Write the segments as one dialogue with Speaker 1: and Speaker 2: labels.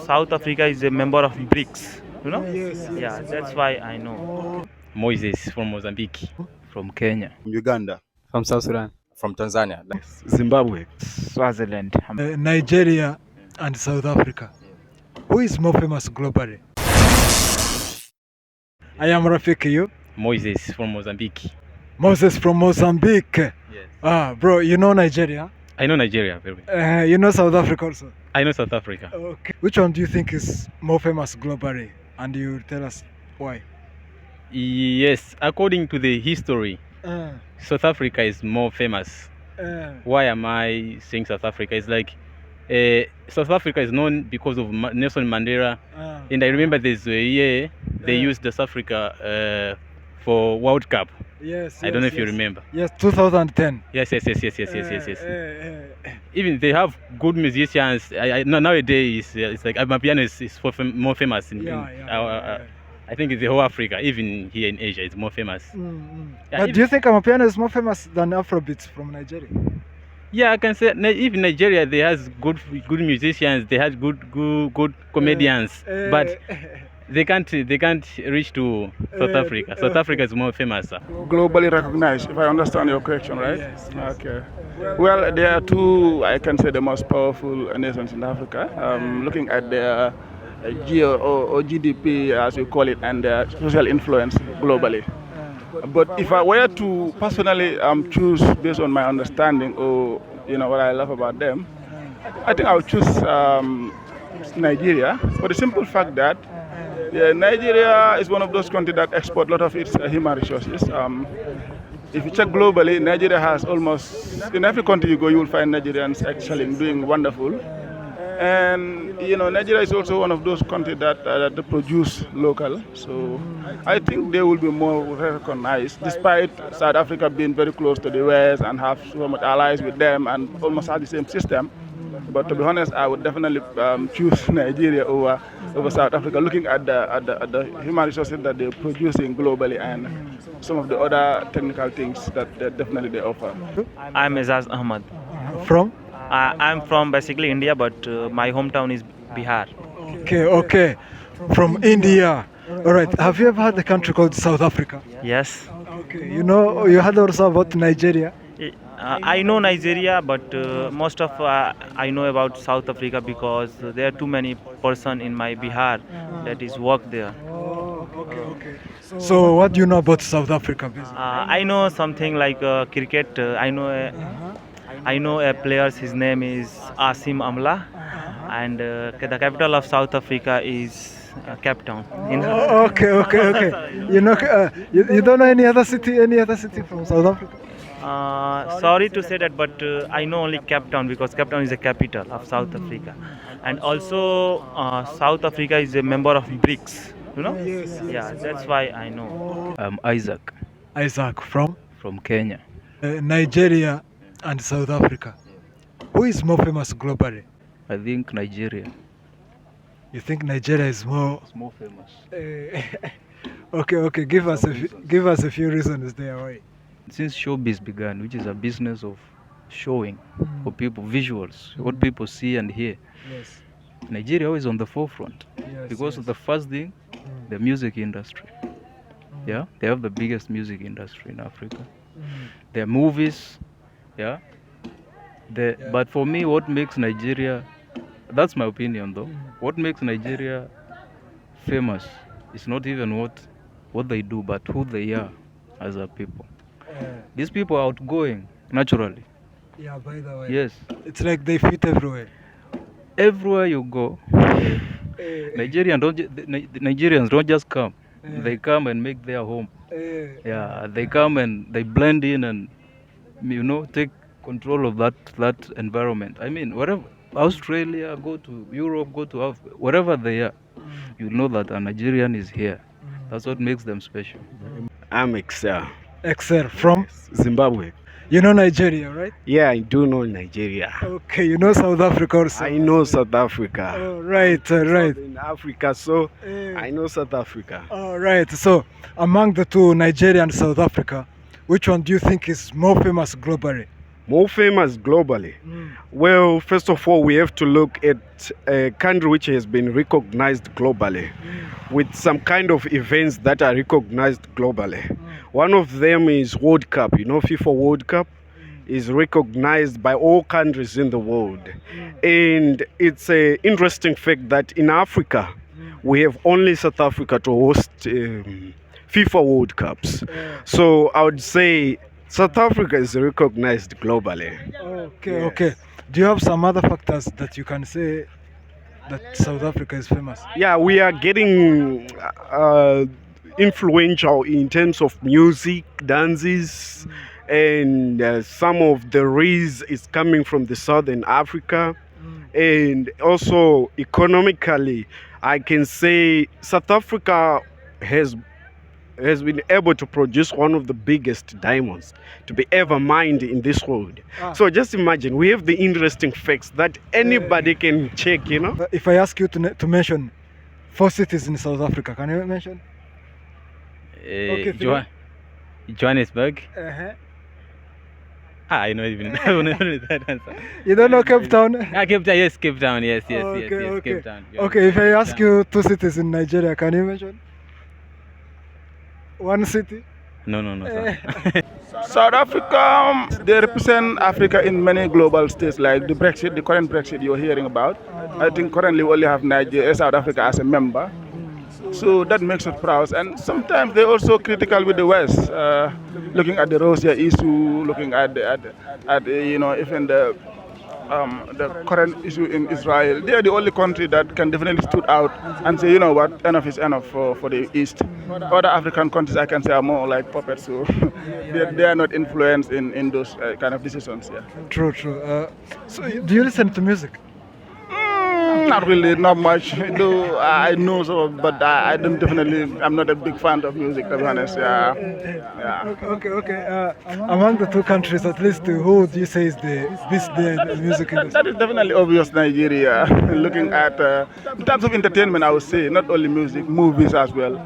Speaker 1: South Africa is a member of BRICS, you know?
Speaker 2: Yes, yes,
Speaker 1: Yeah,
Speaker 2: yes.
Speaker 1: that's why I know.
Speaker 3: Moises from Mozambique.
Speaker 4: From Kenya.
Speaker 5: Uganda.
Speaker 6: From South Sudan.
Speaker 7: From Tanzania.
Speaker 5: Zimbabwe.
Speaker 1: Swaziland.
Speaker 2: Nigeria and South Africa. Who is more famous globally? I am Rafiki, you?
Speaker 3: Moises from Mozambique.
Speaker 2: Moses from Mozambique.
Speaker 3: Yes.
Speaker 2: Bro, you know Nigeria?
Speaker 3: I know Nigeria very well.
Speaker 2: You know South Africa also?
Speaker 3: I know South Africa.
Speaker 2: Okay. Which one do you think is more famous globally? And you tell us why.
Speaker 3: Yes, according to the history,
Speaker 2: Uh,
Speaker 3: South Africa is more famous.
Speaker 2: uh,
Speaker 3: Why am I saying South Africa? It's like South Africa is known because of Nelson Mandela.
Speaker 2: uh,
Speaker 3: And I remember there's a year they used South Africa for World Cup.
Speaker 2: yes.
Speaker 3: I don't know if you remember.
Speaker 2: Yes, 2010.
Speaker 3: Yes. Even they have good musicians. Nowadays, it's like Amapiano is more famous I think in the whole Africa, even here in Asia, it's more famous. Yeah,
Speaker 2: But do you think Amapiano is more famous than Afrobeats from Nigeria?
Speaker 3: Yeah, I can say even Nigeria, they has good musicians. They have good comedians, but they can't reach to South Africa. South Africa is more famous.
Speaker 8: Globally recognized, if I understand your question, right?
Speaker 2: Yes.
Speaker 8: Okay. Well, there are two, I can say, the most powerful nations in Africa. Looking at their geo or GDP, as we call it, and their social influence globally. But if I were to personally choose based on my understanding or what I love about them, I think I would choose Nigeria for the simple fact that Nigeria is one of those countries that export a lot of its human resources. If you check globally, Nigeria has almost, in every country you go, you will find Nigerians excelling, doing wonderful. And Nigeria is also one of those countries that produce local. So I think they will be more recognized, despite South Africa being very close to the West and have so much allies with them and almost have the same system. But to be honest, I would definitely choose Nigeria over South Africa, looking at the human resources that they're producing globally and some of the other technical things that definitely they offer.
Speaker 1: I'm Azaz Ahmad.
Speaker 2: From?
Speaker 1: I'm from basically India, but my hometown is Bihar.
Speaker 2: Okay. From India. All right. Have you ever had a country called South Africa?
Speaker 1: Yes.
Speaker 2: Okay. You heard also about Nigeria?
Speaker 1: I know Nigeria, but most of I know about South Africa because there are too many person in my Bihar that is work there.
Speaker 2: Okay. So what do you know about South Africa? Basically?
Speaker 1: I know something like cricket. I know a player. His name is Asim Amla, and the capital of South Africa is Cape Town.
Speaker 2: Okay. You don't know any other city from South Africa?
Speaker 1: Sorry to say that, but I know only Cape Town because Cape Town is the capital of South Africa, and also South Africa is a member of BRICS.
Speaker 2: Yes.
Speaker 1: Yeah, that's why I know.
Speaker 4: I'm Isaac
Speaker 2: Isaac from
Speaker 4: Kenya.
Speaker 2: Nigeria and South Africa. Who is more famous globally?
Speaker 4: I think Nigeria
Speaker 2: You think Nigeria is more?
Speaker 4: is more famous.
Speaker 2: Okay. Give us a few reasons there. Why?
Speaker 4: Since showbiz began, which is a business of showing for people visuals, what people see and hear,
Speaker 2: Yes.
Speaker 4: Nigeria always on the forefront because
Speaker 2: yes.
Speaker 4: the first thing, the music industry. Yeah, they have the biggest music industry in Africa. Their movies, But for me, what makes Nigeria, that's my opinion though, what makes Nigeria famous is not even what they do, but who they are as a people. These people are outgoing naturally.
Speaker 2: Yeah, by the way.
Speaker 4: Yes,
Speaker 2: It's like they fit everywhere.
Speaker 4: everywhere you go, Nigerians don't just come. They come and make their home. Yeah, they come and they blend in and take control of that environment. I mean, wherever Australia, go to Europe, go to wherever they are, you know that a Nigerian is here. That's what makes them special.
Speaker 5: I'm Excel.
Speaker 2: Excel from?
Speaker 5: Zimbabwe.
Speaker 2: You know Nigeria, right?
Speaker 5: Yeah, I do know Nigeria.
Speaker 2: Okay, you know South Africa also.
Speaker 5: I know South Africa.
Speaker 2: Oh, right.
Speaker 5: In Africa, so I know South Africa.
Speaker 2: All right. So, among the two, Nigeria and South Africa, which one do you think is more famous globally?
Speaker 5: More famous globally. Well, first of all, we have to look at a country which has been recognized globally with some kind of events that are recognized globally. One of them is World Cup. You know, FIFA World Cup is recognized by all countries in the world. And it's an interesting fact that in Africa, we have only South Africa to host FIFA World Cups. So I would say South Africa is recognized globally.
Speaker 2: Okay, okay. Do you have some other factors that you can say that South Africa is famous?
Speaker 5: Yeah, we are getting influential in terms of music, dances, and some of the rays is coming from the Southern Africa. And also economically, I can say South Africa has been able to produce one of the biggest diamonds to be ever mined in this world. So just imagine, we have the interesting facts that anybody can check, you know.
Speaker 2: If I ask you to mention 4 cities in South Africa, can you mention? Okay, Philip.
Speaker 3: Johannesburg.
Speaker 2: Uh-huh.
Speaker 3: I know even I don't know that answer.
Speaker 2: You don't know Cape Town?
Speaker 3: Cape Town, yes, Cape Town, yes,
Speaker 2: Okay.
Speaker 3: Cape Town.
Speaker 2: Okay, if I ask you 2 cities in Nigeria, can you mention? 1 city?
Speaker 3: No, sir.
Speaker 8: South Africa, they represent Africa in many global states, like the Brexit, the current Brexit you're hearing about. I think currently we only have Nigeria, South Africa as a member. So that makes us proud. And sometimes they're also critical with the West, looking at the Russia issue, looking at you know, even the current issue in Israel. They are the only country that can definitely stood out and say, you know what, enough is enough for the East. Other African countries, I can say, are more like puppets, so they are not influenced in those kind of decisions. Yeah.
Speaker 2: True. So do you listen to music?
Speaker 8: Not really, not much. Though I know some, but I don't definitely. I'm not a big fan of music, to be honest. Yeah.
Speaker 2: Okay. Among the 2 countries, at least, who would you say is the music industry?
Speaker 8: That is definitely obvious. Nigeria. Looking at in terms of entertainment, I would say not only music, movies as well.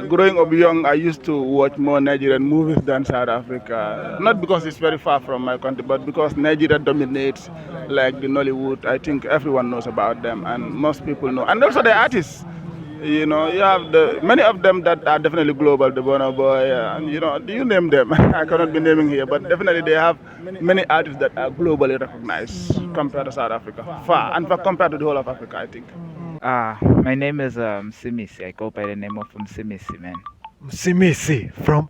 Speaker 8: Growing up young, I used to watch more Nigerian movies than South Africa. Not because it's very far from my country, but because Nigeria dominates, like the Nollywood. I think everyone knows about them, and most people know. And also the artists. You know, you have many of them that are definitely global. The Burna Boy, and you know, do you name them? I cannot be naming here, but definitely they have many artists that are globally recognized compared to South Africa. Compared to the whole of Africa, I think.
Speaker 6: My name is Msimisi. I go by the name of Msimisi, man.
Speaker 2: Msimisi, from?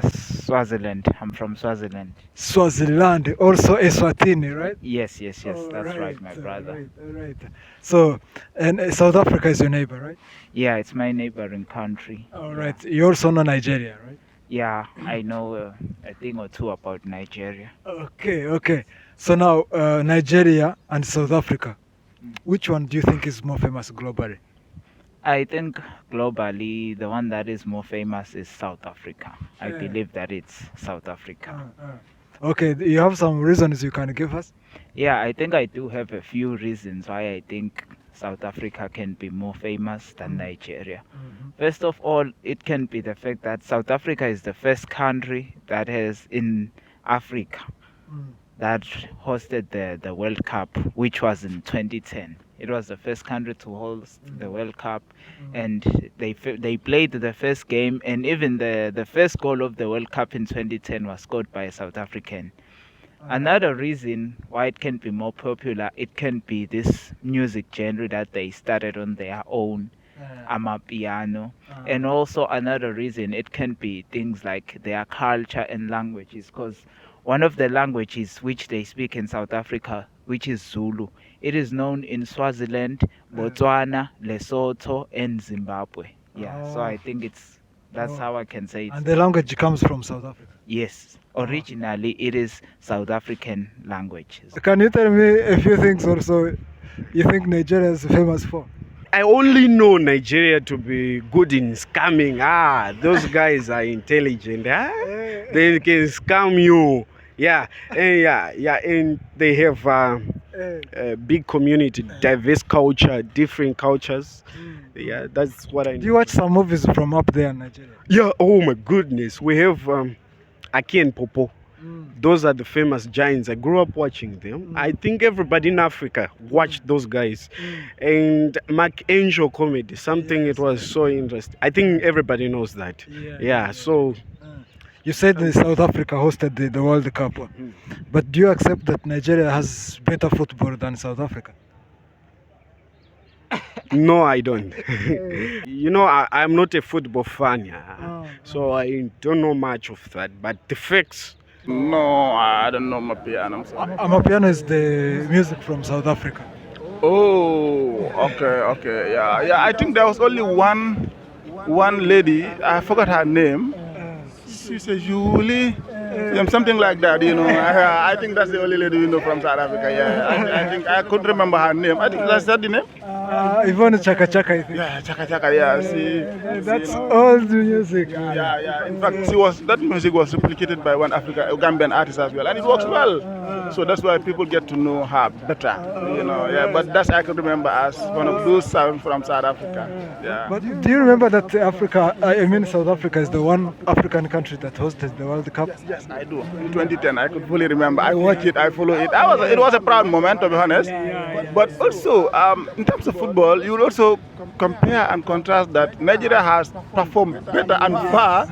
Speaker 6: Swaziland. I'm from Swaziland.
Speaker 2: Swaziland, also Eswatini, right?
Speaker 6: Yes, that's right, my brother.
Speaker 2: All right. So, and South Africa is your neighbor, right?
Speaker 6: Yeah, it's my neighboring country.
Speaker 2: All right. You also know Nigeria, right?
Speaker 6: Yeah, I know a thing or two about Nigeria.
Speaker 2: Okay. So now, Nigeria and South Africa, which one do you think is more famous globally?
Speaker 6: I think globally, the one that is more famous is South Africa. I believe that it's South Africa.
Speaker 2: Okay, you have some reasons you can give us?
Speaker 6: Yeah, I think I do have a few reasons why I think South Africa can be more famous than Nigeria. First of all, it can be the fact that South Africa is the first country that has in Africa that hosted the World Cup, which was in 2010. It was the first country to host the World Cup, and they played the first game, and even the first goal of the World Cup in 2010 was scored by a South African. Another reason why it can be more popular, it can be this music genre that they started on their own, amapiano. And also another reason, it can be things like their culture and languages, because one of the languages which they speak in South Africa, which is Zulu, it is known in Swaziland, Botswana, Lesotho, and Zimbabwe. Yeah, so I think that's how I can say it.
Speaker 2: And the language comes from South Africa?
Speaker 6: Yes, originally it is South African languages.
Speaker 2: Can you tell me a few things also you think Nigeria is famous for?
Speaker 5: I only know Nigeria to be good in scamming. Those guys are intelligent. They can scam you. Yeah, and they have a big community, diverse culture, different cultures. Yeah, that's what I know.
Speaker 2: Do you watch some movies from up there in Nigeria?
Speaker 5: Yeah, oh my goodness. We have Aki and Popo. Those are the famous giants. I grew up watching them. I think everybody in Africa watched those guys. And Mark Angel comedy, something it was so interesting. I think everybody knows that. Yeah, so
Speaker 2: You said that South Africa hosted the World Cup, but do you accept that Nigeria has better football than South Africa?
Speaker 5: no, I don't. I'm not a football fan, yeah. So I don't know much of that. But the facts,
Speaker 8: No, I don't know Mapiano. I'm sorry.
Speaker 2: Amapiano is the music from South Africa.
Speaker 8: Oh, okay, yeah. I think there was only one lady. I forgot her name. She said Julie, something like that. I think that's the only lady from South Africa. Yeah, I think I couldn't remember her name. I think that's that the name.
Speaker 2: Yvonne Chaka Chaka, I think.
Speaker 8: Yeah, Chaka Chaka. Yeah,
Speaker 2: That's old music.
Speaker 8: Yeah. In fact, that music was replicated by one Gambian artist as well, and it works well. So that's why people get to know her better. Yeah. But that's I can remember as one of those sounds from South Africa. Yeah.
Speaker 2: But do you remember that South Africa is the one African country that hosted the World Cup?
Speaker 8: Yes, I do. In 2010, I could fully remember. I watched it, I followed it. It was a proud moment, to be honest. But also, in terms of football, you will also compare and contrast that Nigeria has performed better and far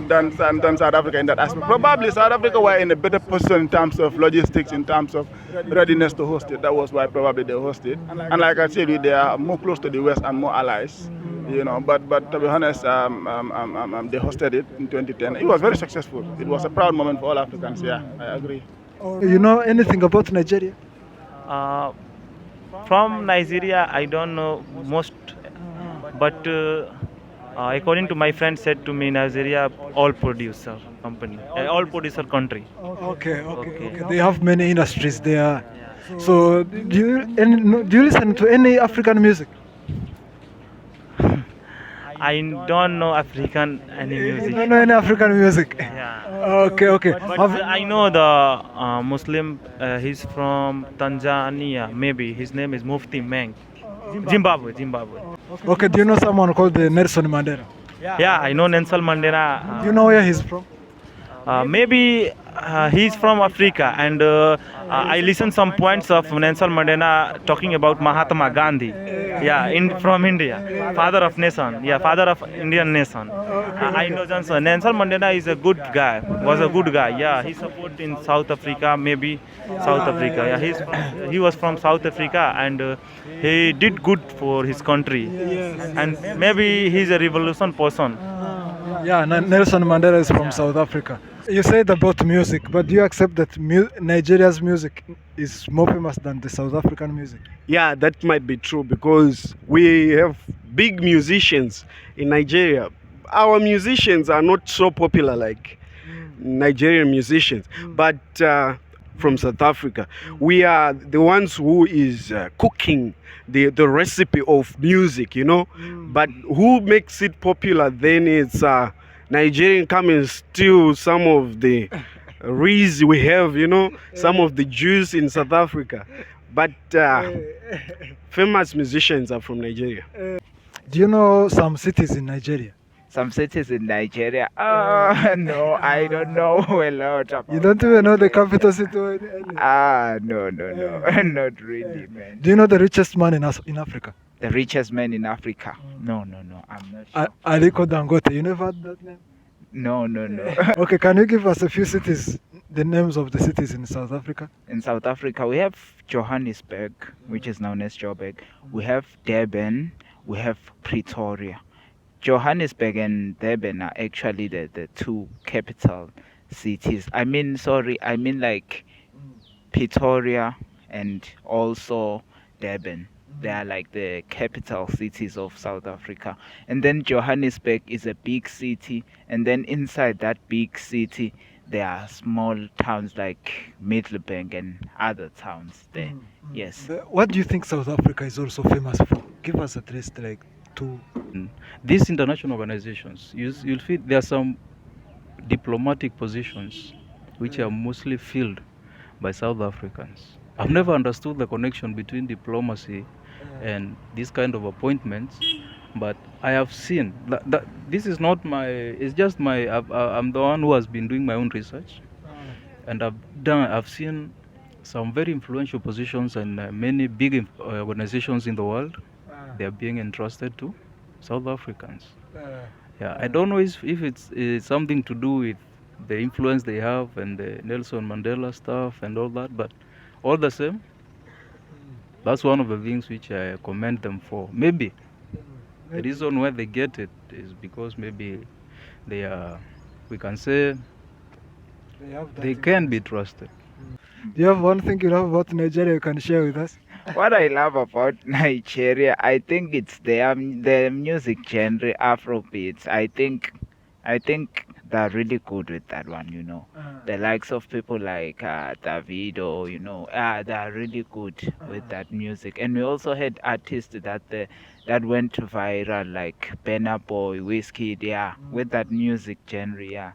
Speaker 8: than South Africa in that aspect. Probably South Africa were in a better position in terms of logistics, in terms of readiness to host it. That was why probably they hosted. And like I said, they are more close to the West and more allies. But to be honest, they hosted it in 2010. It was very successful. It was a proud moment for all Africans. Yeah, I agree.
Speaker 2: You know anything about Nigeria?
Speaker 1: From Nigeria, I don't know most, but according to my friend said to me, Nigeria all producer company, all producer country.
Speaker 2: Okay. They have many industries there. So do you listen to any African music?
Speaker 1: I don't know African any
Speaker 2: You
Speaker 1: music.
Speaker 2: don't know any African music?
Speaker 1: Yeah.
Speaker 2: Okay.
Speaker 1: But I know the Muslim. He's from Tanzania. Maybe his name is Mufti Meng. Zimbabwe.
Speaker 2: Okay, do you know someone called Nelson Mandela?
Speaker 1: Yeah, I know Nelson Mandela.
Speaker 2: Do you know where he's from?
Speaker 1: Maybe he's from Africa, and I listened some points of Nelson Mandela talking about Mahatma Gandhi. Yeah, from India, father of nation. Yeah, father of Indian nation. I know Johnson. Nelson Mandela is a good guy. Was a good guy. Yeah, he support in South Africa. Maybe South Africa. Yeah, he was from South Africa, and he did good for his country. And maybe he's a revolution person.
Speaker 2: Yeah, Nelson Mandela is from South Africa. You said about music, but do you accept that Nigeria's music is more famous than the South African music?
Speaker 5: yeah, that might be true because we have big musicians in Nigeria. Our musicians are not so popular like Nigerian musicians, but from South Africa, we are the ones who is cooking the recipe of music, But who makes it popular then it's Nigerian come and steal some of the reeds we have, some of the juice in South Africa. But famous musicians are from Nigeria.
Speaker 2: Do you know some cities in Nigeria?
Speaker 6: Some cities in Nigeria. No, I don't know a lot of.
Speaker 2: You don't even know the capital city?
Speaker 6: No, not really, man.
Speaker 2: Do you know the richest man in Africa?
Speaker 6: The richest man in Africa? No, I'm not sure.
Speaker 2: Aliko Dangote. You never heard that name?
Speaker 6: No.
Speaker 2: Okay, can you give us a few cities, the names of the cities in South Africa?
Speaker 6: In South Africa, we have Johannesburg, which is known as Joburg. We have Durban. We have Pretoria. Johannesburg and Durban are actually the two capital cities. I mean like Pretoria and also Durban. They are like the capital cities of South Africa. And then Johannesburg is a big city. And then inside that big city, there are small towns like Middelburg and other towns there. Yes.
Speaker 2: What do you think South Africa is also famous for? Give us at least like two.
Speaker 4: These international organizations, you'll feel there are some diplomatic positions which are mostly filled by South Africans. I've never understood the connection between diplomacy and this kind of appointments, but I have seen that this is not my, it's just my, I'm the one who has been doing my own research, and I've seen some very influential positions and many big organizations in the world. They are being entrusted to South Africans. Yeah, I don't know if it's something to do with the influence they have and the Nelson Mandela stuff and all that, but all the same, that's one of the things which I commend them for. Maybe the reason why they get it is because maybe they are, we can say, they can be trusted.
Speaker 2: Do you have one thing you love about Nigeria you can share with us?
Speaker 6: What I love about Nigeria, I think it's their music genre, Afrobeats. I think they're really good with that one. The likes of people like Davido. They're really good with that music. And we also had artists that went viral like Burna Boy, Wizkid, with that music genre.